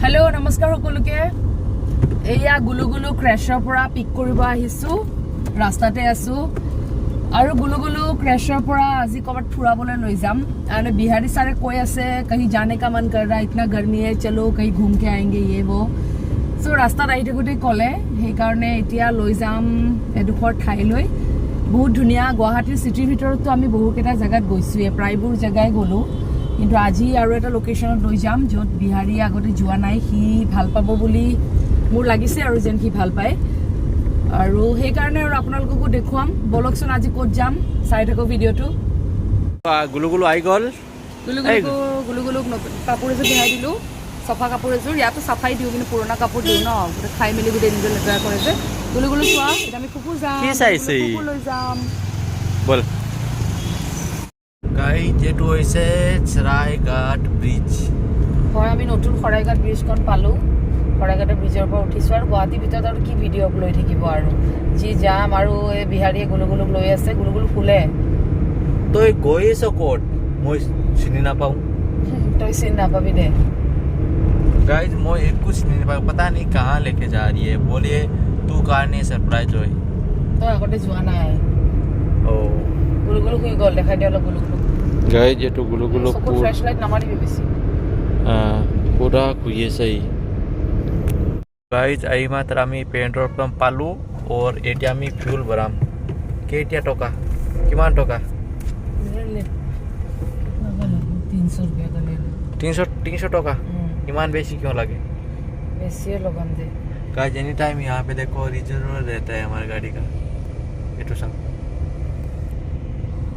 Hello नमस्कार সকলোকে এয়া গুলুগুলু ক্ৰেশৰ পৰা পিক কৰিব আহিছো ৰাস্তাতে আছো আৰু গুলুগুলু ক্ৰেশৰ পৰা আজি কবাত ফুৰাবলৈ লৈ যাম আৰু বিহাৰী सारे কৈ আছে कहीं जाने का मन कर रहा है इतना गर्मी है चलो कहीं घूम के आएंगे ये वो सो रास्तात আহি থাকোতে কলে সেই কাৰণে এতিয়া লৈ যাম এডুখৰ ঠাইলৈ বহুত ধুনিয়া গুৱাহাটীৰ সিটিৰ ভিতৰতো আমি বহুকেটা জায়গাত গৈছো প্ৰায়বোৰ জায়গায় গলো কিন্তু আজি আৰু এটা লোকেশনত লৈ যাম যত বিহাৰী আগতে যোৱা নাই হি ভাল পাব বুলি মোৰ লাগিছে আৰু যেন কি ভাল পায় আৰু সেই কাৰণে আৰু আপোনালোককো দেখুৱাম বলকচোন আজি ক'ত যাম চাই থাকো ভিডিওটো গুলুগুলু আই গল গুলুগুলু কাপোৰ এযোৰ পিন্ধাই দিলো সফা কাপোৰ এযোৰ ইয়াতো সাফাই দিও কিন্তু পুৰণা কাপোৰ দিও ন খাই মেলি গুটে নিজৰ লেতেৰা কৰে যে গুলুগুলু চোৱা এটা আমি কুকুৰ যাম কি চাইছে কুকুৰ লৈ যাম বল গাইজ যেটো হৈছে সৰাইঘাট ব্ৰিজ হয় আমি নতুন সৰাইঘাট ব্ৰিজখন পালো সৰাইঘাট ব্ৰিজৰ পৰা উঠিছো আৰু গুৱাহাটীৰ ভিতৰত আৰু কি ভিডিঅ' লৈ থাকিব আৰু যি যাম আৰু এই বিহাৰীয়ে গুলুগুলুক লৈ আছে গুলুগুলু ফুলে তই গৈছ ক'ত মই চিনি নাপাওঁ তই চিনি নাপাবি দে गाइस मैं एक कुछ नहीं पता नहीं कहाँ लेके जा रही है बोलिए तू कार नहीं सरप्राइज होई तो আগতে যোৱা নাই ओ গুলুগুলু কি গল দেখাই দিও গুলুগুলু गाइस ये तो गुलुगुलु पूरा फ्लैश लाइट নামাৰিবি বেছি पूरा कुये सही गाइस आई मात्र आम्ही पेट्रोल पंप पालू और एटी आम्ही फ्यूल भराम केटिया टका किमान टका 300 रुपया का ले 300 टका इमान बेसी क्यों लगे बेसी लगन दे गाइस एनी टाइम यहाँ पे देखो रिजर्व रहता है हमारी गाड़ी का ये तो सब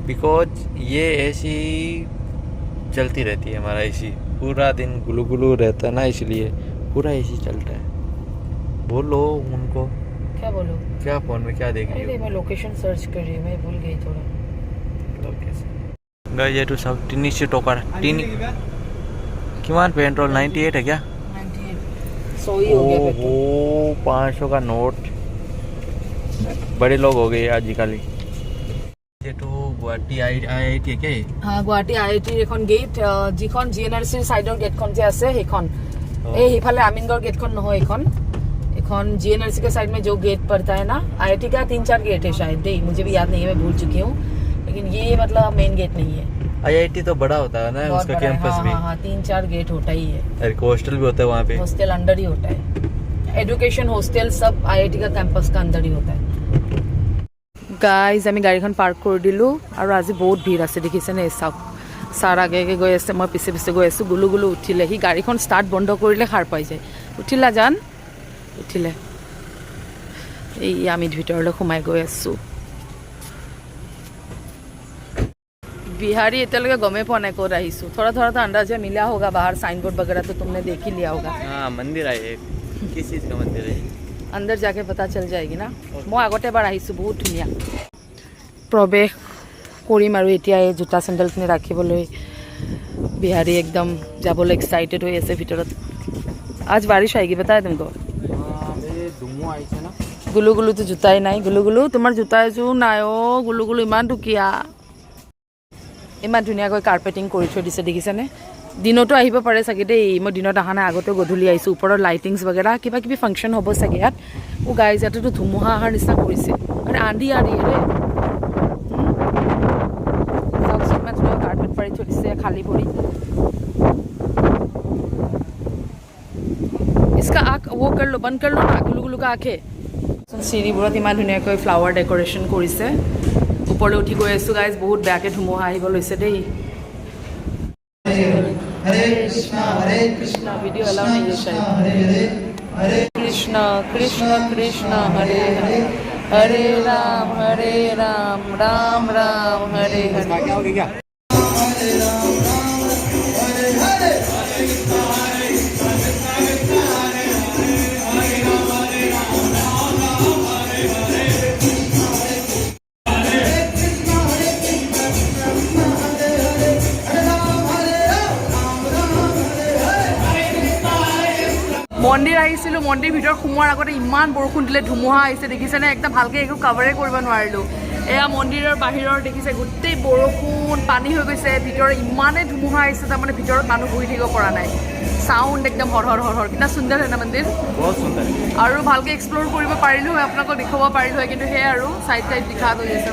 बिकॉज ये एसी चलती रहती है हमारा एसी पूरा दिन गुलुगुलु रहता है ना इसलिए पूरा एसी चलता है बोलो उनको क्या बोलो क्या फोन में क्या देख रही हो मैं लोकेशन सर्च कर रही हूँ मैं भूल गई थोड़ा लोकेशन गाइस ये तो सब 300 टका 3 किमान पेट्रोल 98 है क्या 98 100 ही हो गया ओ 500 का नोट बड़े लोग हो गए आजकल ये तो गुवाहाटी आईआईटी है क्या हाँ गुवाहाटी आईआईटी এখন গেট যিখন জিএনআৰসিৰ সাইডৰ গেটখন যে আছে সেইখন এই হিফালে আমিনগড় गेटখন নহয় এখন जीएनआरसी के साइड में जो गेट पड़ता है ना आईआईटी का 3-4 गेट है शायद दे मुझे भी याद नहीं है मैं भूल चुकी हूँ लेकिन ये मतलब मेन गेट नहीं है आईआईटी तो बड़ा होता है ना उसका कैंपस भी हाँ 3-4 गेट होता ही है हॉस्टल भी होता है वहाँ पे हॉस्टल अंदर ही होता है एजुकेशन हॉस्टल सब आईआईटी का कैंपस का अंदर ही होता है गाइज আমি গাড়ীখন পাৰ্ক কৰি দিলোঁ আৰু আজি বহুত ভিৰ আছে দেখিছেনে চাওক ছাৰ আগে আগে গৈ আছে মই পিছে পিছে গৈ আছোঁ গুলুগুলু উঠিলে সি গাড়ীখন ষ্টাৰ্ট বন্ধ কৰিলে সাৰ পাই যায় উঠিলা জান উঠিলে এই আমি ভিতৰলৈ সোমাই গৈ আছোঁ बिहारी इतने गमे पा नहीं को रही थोड़ा थोड़ा तो अंदाजा मिला होगा बाहर साइन बोर्ड वगैरह तो तुमने देख ही लिया होगा हाँ मंदिर है किस चीज़ का मंदिर है अंदर जाके पता चल जाएगी ना मैं आगते बार आई बहुत धुनिया प्रवेश কৰিম আৰু এতিয়া এই জোতা চেণ্ডেলখিনি ৰাখিবলৈ বিহাৰী একদম যাবলৈ এক্সাইটেড হৈ আছে ভিতৰত आज बारिश आएगी बताया तुमको गुलुगुलु तो जूता ही नहीं गुलुगुलु तुम्हार जूता एযোৰ নাই অ गुलुगुलु ইমান দুকিয়া ইমান ধুনীয়াকৈ কাৰ্পেটিং কৰি থৈ দিছে দেখিছেনে দিনতো আহিব পাৰে চাগে দেই মই দিনত অহা নাই আগতে গধূলি আহিছোঁ ওপৰৰ লাইটিংছ वगैरह কিবা কিবি ফাংচন হ'ব চাগে ইয়াত ও গাইজ ইয়াতেতো ধুমুহা অহাৰ নিচিনা কৰিছে আৰে আন্দি আৰি ৰে চাওকচোন মই ধুনীয়া কাৰ্পেট পাৰি থৈ দিছে খালী ভৰি इसका आँख वो कर लो बंद कर लो ना गुलुगुलु का आँखे চিৰিবোৰত ইমান ধুনীয়াকৈ ফ্লাৱাৰ ডেকোৰেশ্যন কৰিছে ওপৰলৈ উঠি গৈ আছোঁ গাইজ বহুত বেয়াকৈ ধুমুহা আহিব লৈছে দেই হৰে কৃষ্ণ ভিডিঅ' এলাও নাই শায়দ কৃষ্ণ কৃষ্ণ কৃষ্ণ হৰে হৰে হৰে ৰাম ৰাম ৰাম হৰে হৰে মন্দিৰ আহিছিলোঁ মন্দিৰ ভিতৰত সোমোৱাৰ আগতে ইমান বৰষুণ দিলে ধুমুহা আহিছে দেখিছেনে একদম ভালকৈ একো কভাৰে কৰিব নোৱাৰিলোঁ এয়া মন্দিৰৰ বাহিৰৰ দেখিছে গোটেই বৰষুণ পানী হৈ গৈছে ভিতৰত ইমানে ধুমুহা আহিছে তাৰমানে ভিতৰত মানুহ বহি থাকিব পৰা নাই সাউন্ড একদম হৰ হৰ হৰ হৰ কিনা সুন্দৰ হয় না মন্দিৰ बहुत सुंदर है আৰু ভালকে এক্সপ্লোৰ কৰিব পাৰিলো হয় আপোনাক দেখাব পাৰিলো হয় কিন্তু হে আৰু সাইড সাইড দিখা হৈ আছে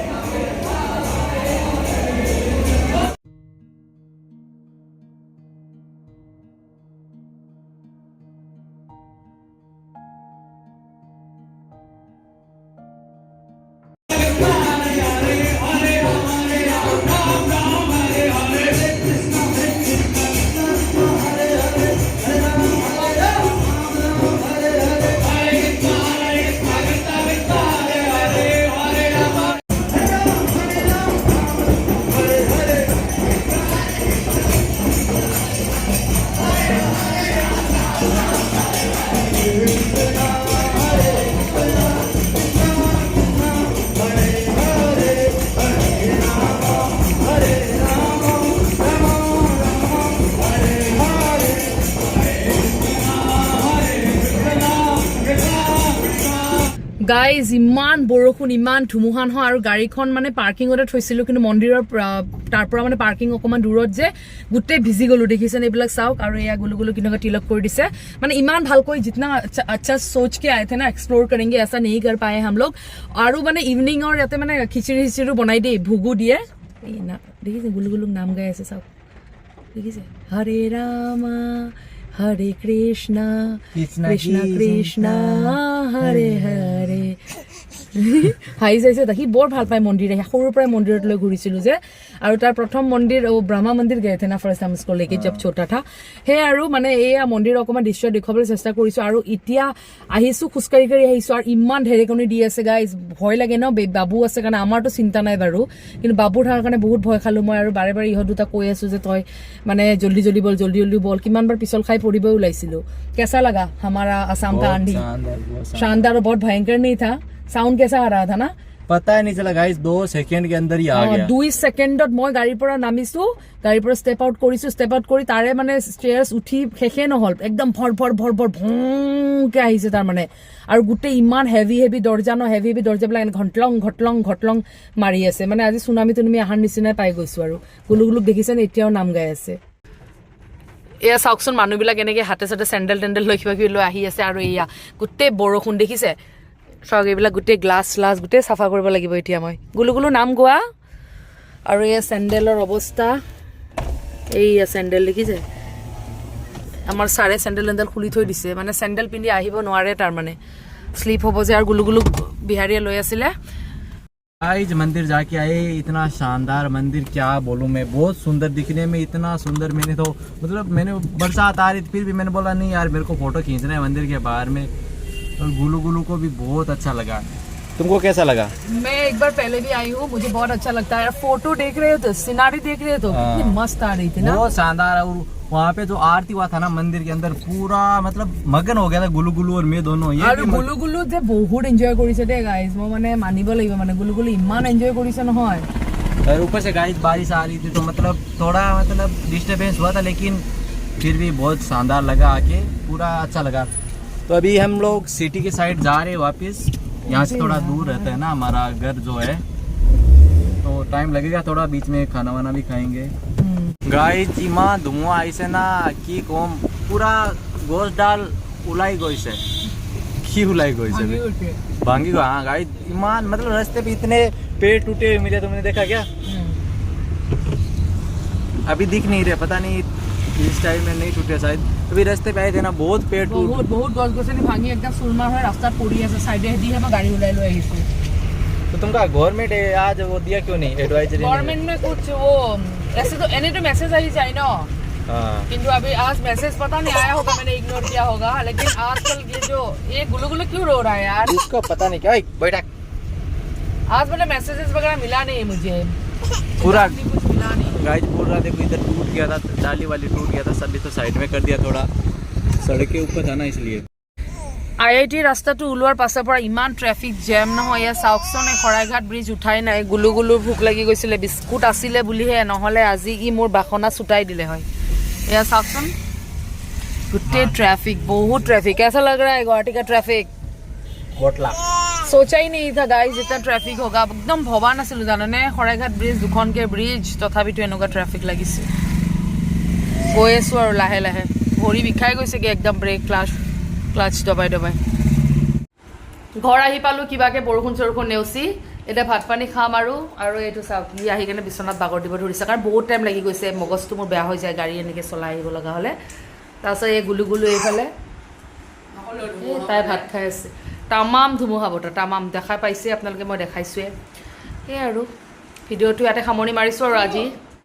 গাইজ ইমান বৰষুণ ইমান ধুমুহান হয় আৰু গাড়ীখন মানে পাৰ্কিঙতে থৈছিলো কিন্তু মন্দিৰৰ তাৰ পৰা মানে পাৰ্কিং অকমান দূৰত যে গুটেই ভিজি গলো দেখিছেন এইবিলাক চাওক আৰু এয়া গুলু গুলু কিনকা তিলক কৰি দিছে মানে ইমান ভালকৈ जितना अच्छा सोच के आए थे ना एक्सप्लोर करेंगे ऐसा नहीं कर पाए हम लोग আৰু মানে ইভিনিং और ইয়াতে মানে খিচিৰি খিচিৰি বনাই দিয়ে ভুগু দিয়ে এই না দেখিছে গুলু গুলু নাম গাই আছে চাওক দেখিছে হৰে Rama Hare Krishna, Krishna Krishna, Hare Hare. হাই যাইছে দেখি বৰ ভাল পায় মন্দিৰ সৰুৰ পৰাই মন্দিৰত লৈ ঘূৰিছিলো যে আৰু তাৰ প্ৰথম মন্দিৰ ব্ৰহ্মা মন্দিৰ গয়ে থে না ফাৰ্ষ্ট টাইম স্কুল লেকে জব ছোটা থা হে আৰু মানে এয়া মন্দিৰ অকমান দৃশ্য দেখাবলৈ চেষ্টা কৰিছো আৰু এতিয়া আহিছো খুচকাৰি কৰি আহিছো আৰু ইমান ঢেৰেকনি দি আছে গাইজ ভয় লাগে ন বাবু আছে কাৰণে আমাৰতো চিন্তা নাই বাৰু কিন্তু বাবুৰ থাকাৰ কাৰণে বহুত ভয় খালো মই আৰু বাৰে বাৰে ইহঁত দুটা কৈ আছো যে তই মানে জলদি জলদি বল কিমানবাৰ পিছল খাই পৰিব ওলাইছিলো কেসা লাগা हमारा आसाम का आंधी शानदार और बहुत भयंकर नहीं था साउंड कैसा आ रहा था ना पता ही नहीं चला गाइस 2 सेकंड के अंदर ही आ गया 2 सेकंडत মই গাড়ীৰ পৰা নামিছো গাড়ীৰ পৰা ষ্টেপ আউট কৰি তাৰে মানে ষ্টেয়াৰ্স উঠি খেখে নহল একদম ভৰ ভৰকে আহিছে তাৰ মানে আৰু গুটে ইমান হেভি দৰ্জা বিলাক ঘটলং মাৰি আছে মানে আজি সুনামি তুমি আহাৰ নিচিনা পাই গৈছো আৰু গুলুগুলুক দেখিছেন এতিয়াও নাম গাই আছে এয়া চাওকচোন মানুহবিলাক এনেকে হাতে চাতে চেণ্ডেল লৈ কিবা কিবি লৈ আহি আছে আৰু এয়া গুটে বৰষুণ দেখিছে চাওক এইবিলাক গোটেই গ্লাছ গোটেই চাফা কৰিব লাগিব এতিয়া মই গুলুগুলু নাম গোৱা আৰু এই চেণ্ডেলৰ অৱস্থা এইয়া চেণ্ডেল দেখিছে আমাৰ সাৰে চেণ্ডেল খুলি থৈ দিছে মানে চেণ্ডেল পিন্ধি আহিব নোৱাৰে তাৰ মানে স্লিপ হ'ব যে আৰু গুলুগুলু বিহাৰীয়ে লৈ আছিলে गाइस मंदिर जाके आए इतना शानदार मंदिर क्या बोलूं मैं बहुत सुंदर दिखने में इतना सुंदर मैंने तो मतलब मैंने बरसात आ रही थी फिर भी मैंने बोला नहीं यार मेरे को फोटो खींचना है मंदिर के बाहर में और गुलू गुलू को भी बहुत अच्छा लगा तुमको कैसा लगा मैं एक बार पहले भी आई हूँ मुझे बहुत अच्छा लगता है फोटो देख रहे हो तो सिनारी देख रहे हो तो कितनी मस्त आ रही थी ना बहुत शानदार और वहाँ पे जो आरती हुआ था ना मंदिर के अंदर पूरा मतलब मगन हो गया था गुलू गुलू और मैं दोनों ये गुलू गुलू जे बहुत एंजॉय কৰিছে দে गाइस মই মানে মানিব লাগিব মানে গুলু গুলু ইমান এনজয় কৰিছে নহয় और ऊपर से गाइस बारिश आ रही थी तो मतलब थोड़ा मतलब डिस्टर्बेंस हुआ था लेकिन फिर भी बहुत शानदार लगा आके पूरा अच्छा लगा तो अभी हम लोग सिटी के साइड जा रहे हैं वापस यहाँ से थोड़ा दूर रहता है ना हमारा घर जो है तो टाइम लगेगा थोड़ा बीच में खाना वाना भी खाएंगे गाइस इमा धुआं ऐसे ना कि कम पूरा गोश्त डाल उलाई गोइसे की उलाई गोइसे भांगी को हाँ गाइस ईमान मतलब रास्ते पे इतने पेड़ टूटे हुए मिले तुमने देखा क्या अभी दिख नहीं रहे पता नहीं इस टाइम में नहीं टूटे शायद अभी रास्ते पे आए थे ना बहुत पेड़ बहुत गছ গছনি ভাঙি একদম সুলমাৰ হৈ ৰাস্তাত পৰি আছে সাইডে দিহে মই গাড়ী উলাই লৈ আহিছো तो तुमका गवर्नमेंट आज वो दिया क्यों नहीं एडवाइजरी गवर्नमेंट में कुछ वो ऐसे तो एनी तो मैसेज आ ही जाए ना किंतु अभी आज मैसेज पता नहीं आया होगा मैंने इग्नोर किया होगा लेकिन आजकल ये गुलू गुलू क्यों रो रहा है यार इसको पता नहीं क्या बैठा आज मतलब मैसेजेस वगैरह मिला नहीं मुझे पूरा कुछ मिला नहीं गाइस पूरा देखो इधर टूट गया था डाली वाली टूट गया था सभी तो साइड में कर दिया थोड़ा सड़क के ऊपर था ना इसलिए আইআইটি ৰাস্তাটো উলোৱাৰ পাছৰ পৰা ইমান ট্ৰাফিক জ্যাম নহয় ইয়া চাওকচোন খৰাইঘাট ব্ৰিজ উঠাই নাই গুলু গুলুৰ ভোক লাগি গৈছিলে বিস্কুট আছিলে বুলিহে নহলে আজি ই মোৰ বাখনা ছুটাই দিলে হয় এয়া চাওকচোন গুটে ट्रैफिक बहुत ट्रैफिक कैसा लग रहा है गुवाहाटी का ट्रैफिक बोटला सोचा ही नहीं था गाइस जितना ट्रैफिक होगा एकदम भবা নাছিল জাননে খৰাইঘাট ব্ৰিজ দুখনকে ব্ৰিজ তথাপিতো এনেকুৱা ট্ৰাফিক লাগিছে গৈ আছো আৰু লাহে লাহে ভৰি বিষাই গৈছেগৈ একদম ব্ৰেক ক্লাচ দবাই ঘৰ আহি পালোঁ কিবাকৈ বৰষুণ চৰষুণ নেওচি এতিয়া ভাত পানী খাম আৰু এইটো চাওক সি আহি কেনে বিচনাত বাগৰ দিব ধৰিছে কাৰণ বহুত টাইম লাগি গৈছে মগজটো মোৰ বেয়া হৈ যায় গাড়ী এনেকৈ চলাই আহিব লগা হ'লে তাৰপিছত এই গুলু এইফালে তাই ভাত খাই আছে তামাম ধুমুহা বতৰ তামাম দেখা পাইছে আপোনালোকে মই দেখাইছোৱে সেই আৰু ভিডিঅ'টো ইয়াতে সামৰণি মাৰিছোঁ আৰু আজি